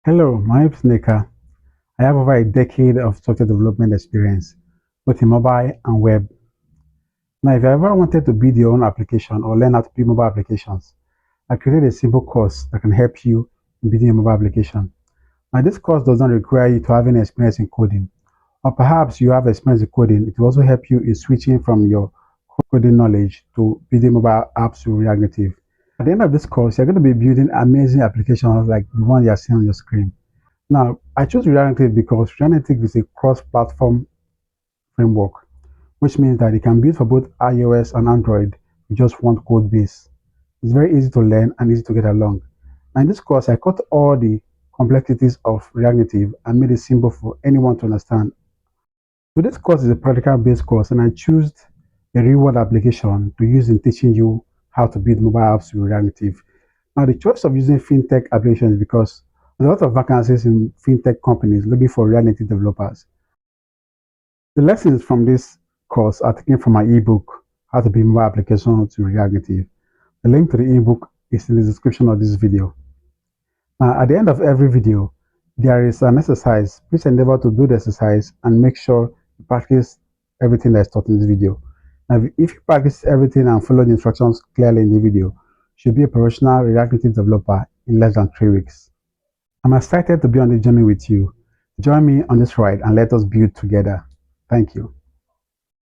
Hello, my name is Nika. I have over a decade of software development experience, both in mobile and web. Now, if you ever wanted to build your own application or learn how to build mobile applications, I created a simple course that can help you in building a mobile application. Now, this course does not require you to have any experience in coding, or perhaps you have experience in coding. It will also help you in switching from your coding knowledge to building mobile apps with React Native. At the end of this course, you're going to be building amazing applications like the one you're seeing on your screen. Now, I chose React Native because React Native is a cross-platform framework, which means that it can be used for both iOS and Android with just one code base. It's very easy to learn and easy to get along. Now, in this course, I cut all the complexities of React Native and made it simple for anyone to understand. So this course is a practical-based course, and I chose a real-world application to use in teaching you how to build mobile apps with React Native. Now, the choice of using fintech applications is because there's a lot of vacancies in fintech companies looking for React Native developers. The lessons from this course are taken from my ebook, How to Build Mobile Application to React Native. The link to the ebook is in the description of this video. Now, at the end of every video, there is an exercise. Please endeavor to do the exercise and make sure you practice everything that is taught in this video. Now, if you practice everything and follow the instructions clearly in the video, you should be a professional React Native developer in less than 3 weeks. I'm excited to be on the journey with you. Join me on this ride and let us build together. Thank you.